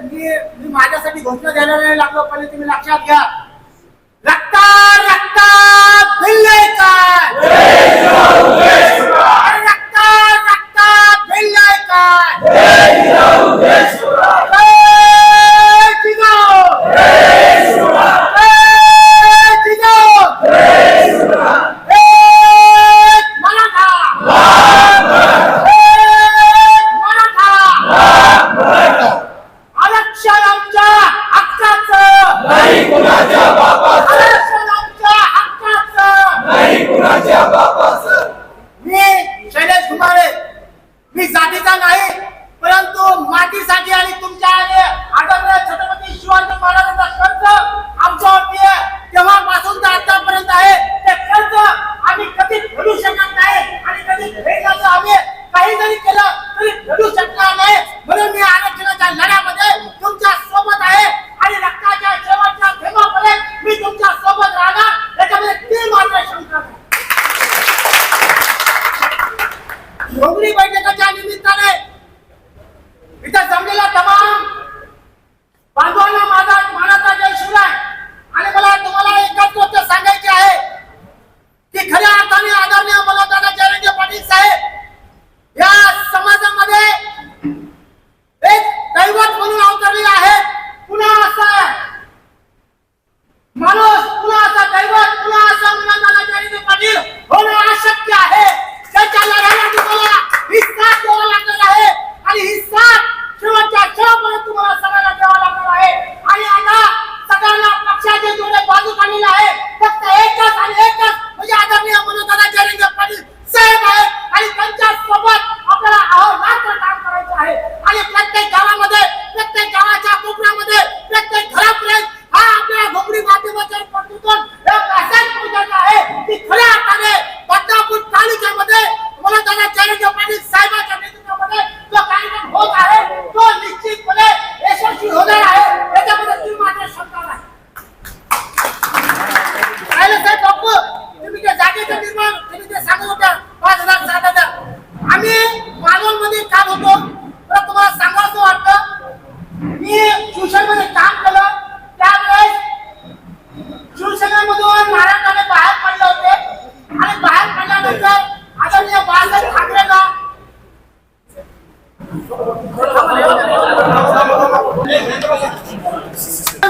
मी माझ्यासाठी घोषणा द्यायला नाही लागलो, पण तुम्ही लक्षात घ्या. रक्ता रक्ता भिल्ले काय, रक्ता रक्ता भिल्ले काय, मी जातीचा नाही, परंतु मातीसाठी आणि तुमच्या आदरणीय छत्रपती शिवाजी महाराजांचा कर्ज आमच्यावरती आहे. तेव्हापासून तर आतापर्यंत आहे. ते कर्ज आम्ही कधी फेडू शकत नाही आणि कधी फेडण्याचं आम्ही काही जरी केलं तरी फेडू शकणार नाही. म्हणून मी आरक्षणाच्या लढ्यामध्ये तुमच्या सोबत आहे आणि रक्ताच्या शेवटच्या थेंबापर्यंत मी तुमच्या सोबत राहणार, याच्यामध्ये ती मात्र शंका नाही. डोंगरी बैठकाच्या निमित्ताने इथं जमलेला तमाम बांधवांना माझा मानाचा जय शिवराय. आणि मला तुम्हाला एकच गोष्ट सांगायची आहे की खऱ्या अर्थाने आदरणीय मनोजदादा जयंत पाटील साहेब या समाजामध्ये एक दैवत म्हणून अवतरलेले आहेत. पुन्हा असा माणूस, पुन्हा असा दैवत, पुन्हा असा मनोजदादा जयंत पाटील होणं अशक्य आहे. त्याच्या लढ्याला तुम्हाला ही साथ द्यावा लागणार आहे आणि ही साथ शेवटच्या शेवटपर्यंत तुम्हाला सगळ्यांना द्यावा लागणार आहे. आणि आता सगळ्यांना पक्षाचे जोडे बाजू काढलेले आहे. फक्त एकच आणि एकच म्हणजे आदरणीय मनोजदादा जयंत पाटील साहेब आहे आणि त्यांच्या सोबत आपल्याला अहोरात्र काम करायचं आहे. आणि प्रत्येक गावामध्ये, प्रत्येक गावाच्या कोपऱ्यामध्ये, प्रत्येक घरापर्यंत हा आपल्या घोगडी माध्यमाच्या पद्धतीतून एक मेसेज पोहोचायचा आहे की खऱ्या अर्थाने बदनापूर तालुक्यामध्ये मनोजदादा जयंत पाटील साहेबांच्या नेतृत्वामध्ये जो कार्यक्रम होत आहे तो निश्चितपणे यशस्वी होणार आहे. याच्यामध्ये ती मात्र शंका नाही. साहेब बापू, तुम्ही त्या जागेचं निर्माण तुम्ही ते सांगत होत्या 5,000 7,000. आम्ही मालवणमध्ये काम होतो. तर तुम्हाला सांगायचं वाटतं, मी शिवसेनेमध्ये काम केलं. त्यावेळेस शिवसेनेमधून महाराष्ट्राने बाहेर पडले होते आणि बाहेर पडल्यानंतर आदरणीय बाळासाहेब ठाकरेंना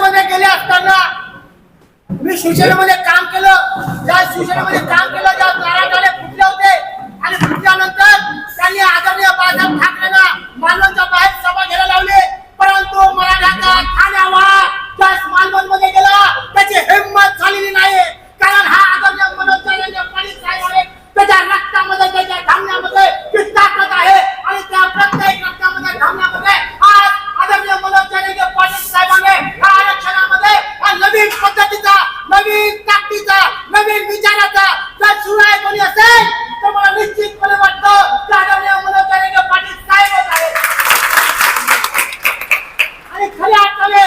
मध्ये गेले असताना मी शिवसेनेमध्ये काम केलं. ज्या शिवसेनेमध्ये काम केलं, ज्या मराठाने फुटले होते आणि फुटल्यानंतर त्यांनी आदरणीय बाळासाहेब ठाकरेंना मालवणच्या बाहेर सभा घ्यायला लावली. परंतु मराठाचा ठाण्यावा ज्या मालवणमध्ये गेला त्याची हिंमत झालेली नाही. कारण हा आदरणीय मनोजदादा पाटील साहेब आहे. त्याच्या रक्तामध्ये, त्याच्या धामण्यामध्ये ती ताकद आहे आणि त्या प्रत्येक रक्तामध्ये, धामण्यामध्ये आज आदरणीय मनोजदादा पाटील साहेबांनी या आरक्षणामध्ये नवीन पद्धतीचा, नवीन ताकदीचा, नवीन विचाराचा जर शिवराय कोणी असेल तर मला निश्चितपणे वाटतं की आदरणीय मनोजदादा पाटील साहेबच आहेत. आणि खऱ्या अर्थाने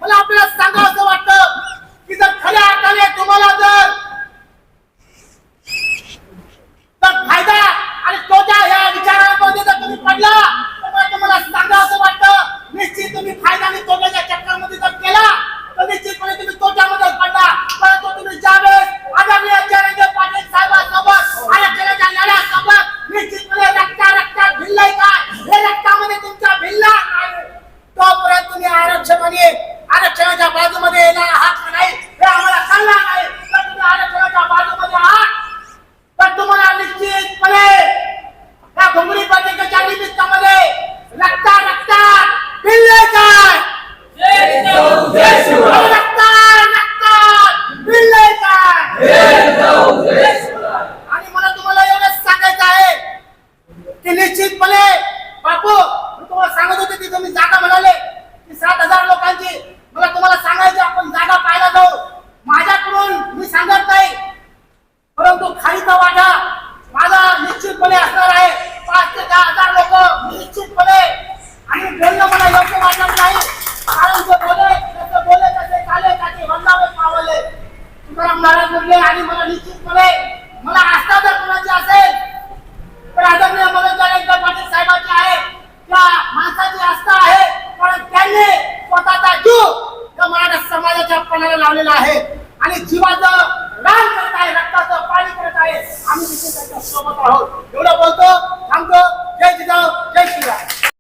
मला आपल्याला सांगावं वाटतं की जर खऱ्या अर्थाने तुम्हाला जर फायदा आणि तोटा या विचारांमध्ये जर तुम्ही पडला तर मला तुम्हाला सांगावं वाटतं, निश्चित तुम्ही फायदा आणि तोट्याच्या चक्रामध्ये जर केला तर निश्चितपणे तुम्ही तोट्यामध्ये पडला. परंतु तुम्ही ज्यावेळेस आदरणीय जयंत पाटील साहेबांसोबत आरक्षणाच्या लढ्यासोबत निश्चितपणे रक्ता भिल्लय काय, हे रक्तामध्ये तुमच्या भिल्ला तोपर्यंत तुम्ही आरक्षणाच्या बाजूमध्ये येणार आहात का नाही हे आम्हाला सांगणार नाही. तर तुम्ही आरक्षणाच्या बाजूमध्ये आहात तर तुम्हाला निश्चितपणे या घोगडी बैठकीच्या निमित्तामध्ये रक्ता भिल्लय काय, रक्ता भिल्लय काय. आणि मला तुम्हाला एवढंच सांगायचं आहे की निश्चितपणे बापू, मी तुम्हाला सांगत होते की तुम्ही जागा म्हणाले की 7,000 लोकांची. मला तुम्हाला सांगायचं आपण जागा पाहायला जाऊ. माझ्याकडून मी सांगत नाही, परंतु खालीचा वाटा माझा निश्चितपणे असणार आहे. 5,000 ते 10,000 लोक निश्चितपणे. आणि बोलणं मला योग्य वाटणार नाही, कारण जे बोले तसे काले त्याचे वंदावे पावले तुकाराम महाराज म्हणले. आणि मला निश्चितपणे मला आस्था जर कोणाची असेल तर आदरणीय मनोजदादा पाटील साहेबांची आहे. त्या लावलेला आहे आणि जीवाचं